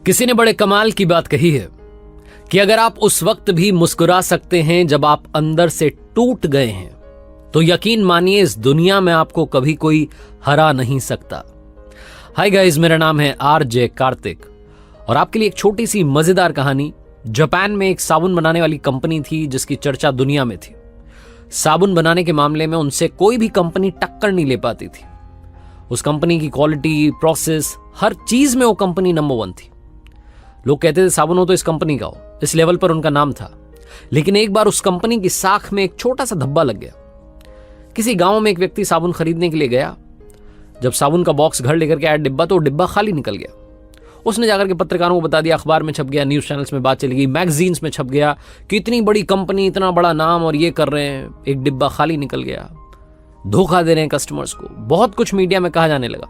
किसी ने बड़े कमाल की बात कही है कि अगर आप उस वक्त भी मुस्कुरा सकते हैं जब आप अंदर से टूट गए हैं, तो यकीन मानिए इस दुनिया में आपको कभी कोई हरा नहीं सकता। हाय गाइस, मेरा नाम है आरजे कार्तिक और आपके लिए एक छोटी सी मजेदार कहानी। जापान में एक साबुन बनाने वाली कंपनी थी जिसकी चर्चा दुनिया में थी। साबुन बनाने के मामले में उनसे कोई भी कंपनी टक्कर नहीं ले पाती थी। उस कंपनी की क्वालिटी, प्रोसेस, हर चीज में वो कंपनी नंबर 1 थी। लोग कहते थे साबुन हो तो इस कंपनी का हो, इस लेवल पर उनका नाम था। लेकिन एक बार उस कंपनी की साख में एक छोटा सा धब्बा लग गया। किसी गांव में एक व्यक्ति साबुन खरीदने के लिए गया। जब साबुन का बॉक्स घर लेकर के आया डिब्बा, तो डिब्बा खाली निकल गया। उसने जाकर के पत्रकारों को बता दिया, अखबार में छप गया, न्यूज चैनल्स में बात चली गई, मैगजीन्स में छप गया कि इतनी बड़ी कंपनी, इतना बड़ा नाम और ये कर रहे हैं, एक डिब्बा खाली निकल गया, धोखा दे रहे हैं कस्टमर्स को। बहुत कुछ मीडिया में कहा जाने लगा।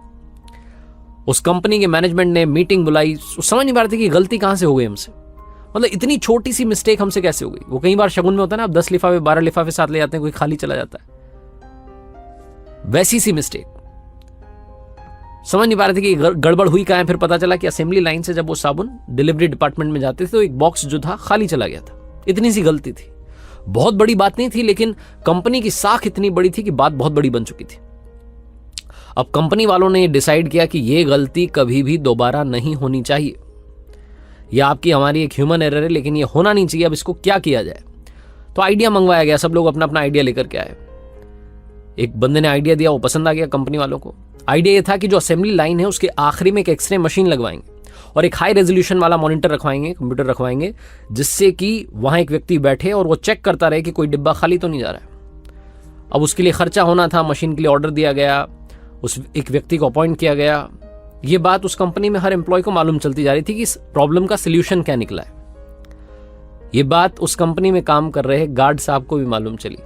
उस कंपनी के मैनेजमेंट ने मीटिंग बुलाई। समझ नहीं पा रहे थे कि गलती कहां से हो गई हमसे, मतलब इतनी छोटी सी मिस्टेक हमसे कैसे हो गई। वो कई बार शगुन में होता है ना, आप 10 लिफाफे 12 लिफाफे साथ ले जाते हैं, कोई खाली चला जाता है, वैसी सी मिस्टेक। समझ नहीं पा रहे थे कि गड़बड़ हुई कहां है। फिर पता चला कि असेंबली लाइन से जब वो साबुन डिलीवरी डिपार्टमेंट में जाते थे तो एक बॉक्स जो था खाली चला गया था। इतनी सी गलती थी, बहुत बड़ी बात नहीं थी, लेकिन कंपनी की साख इतनी बड़ी थी कि बात बहुत बड़ी बन चुकी थी। अब कंपनी वालों ने डिसाइड किया कि यह गलती कभी भी दोबारा नहीं होनी चाहिए। यह आपकी हमारी एक ह्यूमन एरर है, लेकिन यह होना नहीं चाहिए। अब इसको क्या किया जाए? तो आइडिया मंगवाया गया। सब लोग अपना अपना आइडिया लेकर के आए। एक बंदे ने आइडिया दिया, वो पसंद आ गया कंपनी वालों को। आइडिया ये था कि जो असेंबली लाइन है उसके आखिरी में एक एक्सरे मशीन लगवाएंगे और एक हाई रेजोल्यूशन वाला मॉनिटर रखवाएंगे, कंप्यूटर रखवाएंगे, जिससे कि वहां एक व्यक्ति बैठे और वो चेक करता रहे कि कोई डिब्बा खाली तो नहीं जा रहा है। अब उसके लिए खर्चा होना था, मशीन के लिए ऑर्डर दिया गया, उस एक व्यक्ति को अपॉइंट किया गया। ये बात उस कंपनी में हर एम्प्लॉय को मालूम चलती जा रही थी कि इस प्रॉब्लम का सोल्यूशन क्या निकला है। ये बात उस कंपनी में काम कर रहे गार्ड साहब को भी मालूम चली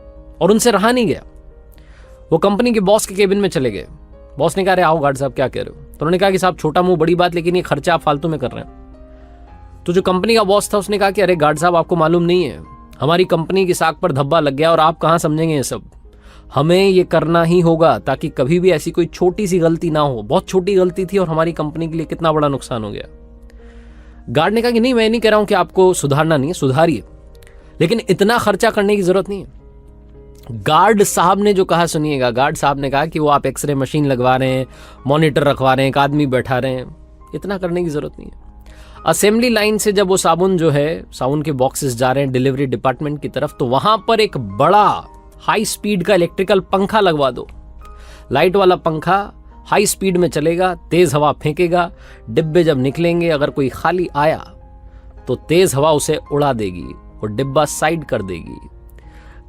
और उनसे रहा नहीं गया। वो कंपनी के बॉस के केबिन में चले गए। बॉस ने कहा, अरे आओ गार्ड साहब, क्या कह रहे हो? तो उन्होंने कहा कि साहब छोटा मुंह बड़ी बात, लेकिन ये खर्चा आप फालतू में कर रहे हैं। तो जो कंपनी का बॉस था उसने कहा कि अरे गार्ड साहब, आपको मालूम नहीं है, हमारी कंपनी की साख पर धब्बा लग गया और आप कहां समझेंगे ये सब। हमें ये करना ही होगा ताकि कभी भी ऐसी कोई छोटी सी गलती ना हो। बहुत छोटी गलती थी और हमारी कंपनी के लिए कितना बड़ा नुकसान हो गया। गार्ड ने कहा कि नहीं, मैं नहीं कह रहा हूं कि आपको सुधारना नहीं है, सुधारिए, लेकिन इतना खर्चा करने की जरूरत नहीं है। गार्ड साहब ने जो कहा सुनिएगा। गार्ड साहब ने कहा कि वो आप एक्सरे मशीन लगवा रहे हैं, मॉनिटर रखवा रहे हैं, एक आदमी बैठा रहे हैं, इतना करने की जरूरत नहीं है। असेंबली लाइन से जब वो साबुन जो है, साबुन के बॉक्सेस जा रहे हैं डिलीवरी डिपार्टमेंट की तरफ, तो वहां पर एक बड़ा हाई स्पीड का इलेक्ट्रिकल पंखा लगवा दो। लाइट वाला पंखा हाई स्पीड में चलेगा, तेज हवा फेंकेगा। डिब्बे जब निकलेंगे, अगर कोई खाली आया तो तेज हवा उसे उड़ा देगी और डिब्बा साइड कर देगी।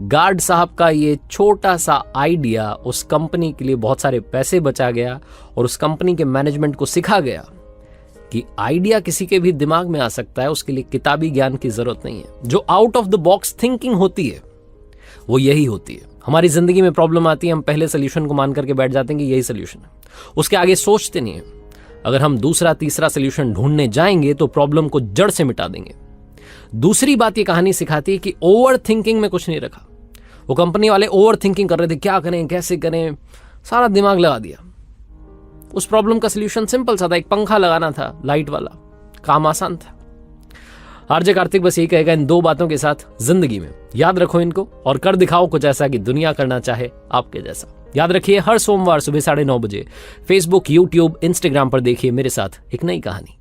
गार्ड साहब का ये छोटा सा आइडिया उस कंपनी के लिए बहुत सारे पैसे बचा गया और उस कंपनी के मैनेजमेंट को सिखा गया कि आइडिया किसी के भी दिमाग में आ सकता है, उसके लिए किताबी ज्ञान की जरूरत नहीं है। जो out of the box thinking होती है वो यही होती है। हमारी जिंदगी में प्रॉब्लम आती है, हम पहले सोल्यूशन को मान करके बैठ जाते हैं कि यही सोल्यूशन है, उसके आगे सोचते नहीं है। अगर हम दूसरा तीसरा सोल्यूशन ढूंढने जाएंगे तो प्रॉब्लम को जड़ से मिटा देंगे। दूसरी बात ये कहानी सिखाती है कि ओवर थिंकिंग में कुछ नहीं रखा। वो कंपनी वाले ओवर थिंकिंग कर रहे थे, क्या करें, कैसे करें, सारा दिमाग लगा दिया। उस प्रॉब्लम का सोल्यूशन सिंपल सा था, एक पंखा लगाना था, लाइट वाला, काम आसान था। आरजे कार्तिक बस यही कहेगा इन 2 बातों के साथ, जिंदगी में याद रखो इनको और कर दिखाओ कुछ ऐसा कि दुनिया करना चाहे आपके जैसा। याद रखिए, हर सोमवार सुबह 9:30 बजे फेसबुक, यूट्यूब, इंस्टाग्राम पर देखिए मेरे साथ एक नई कहानी।